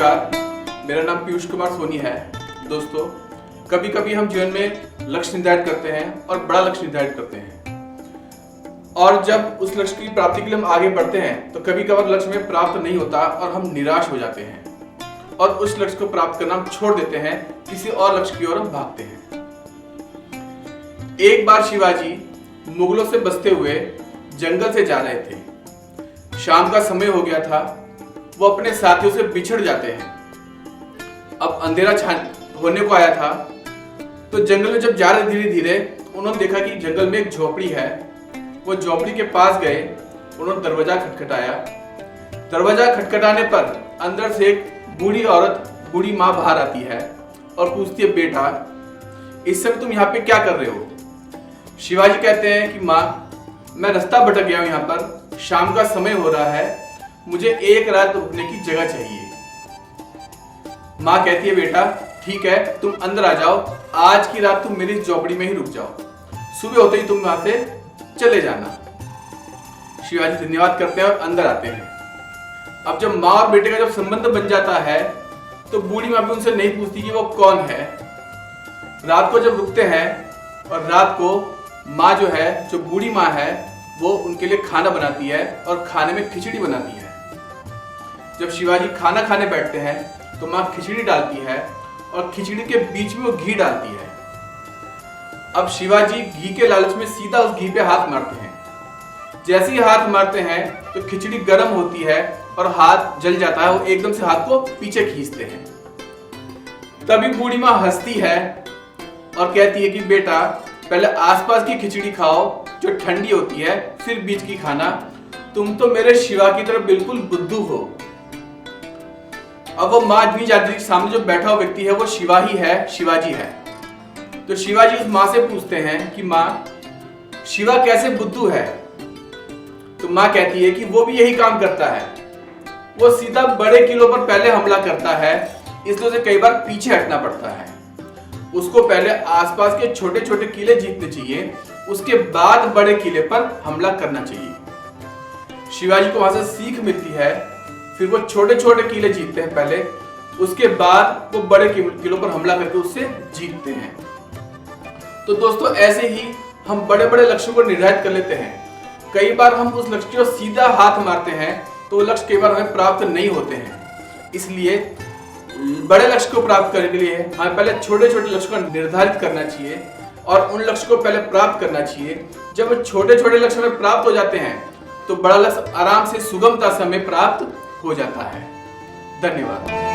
नमस्कार, मेरा नाम पीयूष कुमार सोनी है। दोस्तों, कभी कभी हम जीवन में लक्ष्य निर्धारित करते हैं और बड़ा लक्ष्य निर्धारित करते हैं, और जब उस लक्ष्य की प्राप्ति के लिए हम आगे बढ़ते हैं तो कभी कभार लक्ष्य में प्राप्त नहीं होता और हम निराश हो जाते हैं और उस लक्ष्य को प्राप्त करना हम छोड़ देते हैं, किसी और लक्ष्य की ओर हम भागते हैं। एक बार शिवाजी मुगलों से बचते हुए जंगल से जा रहे थे। शाम का समय हो गया था। वो अपने साथियों से बिछड़ जाते हैं। अब अंधेरा होने को आया था, तो जंगल में जब जा रहे धीरे धीरे उन्होंने देखा कि जंगल में एक झोपड़ी है। वो झोपड़ी के पास गए, उन्होंने दरवाजा खटखटाया। दरवाजा खटखटाने पर अंदर से एक बूढ़ी औरत, बूढ़ी माँ बाहर आती है और पूछती है, बेटा इस समय तुम यहाँ पे क्या कर रहे हो? शिवाजी कहते हैं कि माँ, मैं रास्ता भटक गया हूँ, यहाँ पर शाम का समय हो रहा है, मुझे एक रात रुकने की जगह चाहिए। माँ कहती है, बेटा ठीक है, तुम अंदर आ जाओ, आज की रात तुम मेरी झोपड़ी में ही रुक जाओ, सुबह होते ही तुम वहां से चले जाना। शिवाजी धन्यवाद करते हैं और अंदर आते हैं। अब जब माँ और बेटे का जब संबंध बन जाता है तो बूढ़ी माँ भी उनसे नहीं पूछती कि वो कौन है। रात को जब रुकते हैं और रात को माँ जो है, जो बूढ़ी माँ है, वो उनके लिए खाना बनाती है और खाने में खिचड़ी बनाती है। जब शिवाजी खाना खाने बैठते हैं तो माँ खिचड़ी डालती है और खिचड़ी के बीच में वो घी डालती है। अब शिवाजी घी के लालच में सीधा उस घी पे हाथ मारते हैं। जैसे ही हाथ मारते हैं तो खिचड़ी गर्म होती है और हाथ जल जाता है। वो एकदम से हाथ को पीछे खींचते हैं। तभी बूढ़ी माँ हंसती है और कहती है कि बेटा पहले आसपास की खिचड़ी खाओ जो ठंडी होती है, फिर बीच की खाना। तुम तो मेरे शिवा की तरह बिल्कुल बुद्धू हो। अब वो माँ नहीं जानती सामने जो बैठा हुआ व्यक्ति है वो शिवा ही है, शिवाजी है। तो शिवाजी उस माँ से पूछते हैं कि माँ, शिवा कैसे बुद्धू है? तो माँ कहती है कि वो भी यही काम करता है। वो सीधा बड़े किलों पर पहले हमला करता है, इसलिए उसे कई बार पीछे हटना पड़ता है। उसको पहले आसपास के छोटे छोटे किले जीतने चाहिए, उसके बाद बड़े किले पर हमला करना चाहिए। शिवाजी को वहां से सीख मिलती है। फिर वो छोटे छोटे किले जीतते हैं पहले, उसके बाद वो बड़े किलों पर हमला करके उससे जीतते हैं। तो दोस्तों, ऐसे ही हम बड़े बड़े लक्ष्यों को निर्धारित कर लेते हैं। कई बार हम उस लक्ष्य को सीधा हाथ मारते हैं तो वो लक्ष्य कई बार हमें प्राप्त नहीं होते हैं। इसलिए बड़े लक्ष्य को प्राप्त करने के लिए हमें पहले छोटे छोटे लक्ष्य को निर्धारित करना चाहिए और उन लक्ष्य को पहले प्राप्त करना चाहिए। जब वो छोटे छोटे लक्ष्य में प्राप्त हो जाते हैं तो बड़ा लक्ष्य आराम से सुगमता से हमें प्राप्त हो जाता है। धन्यवाद।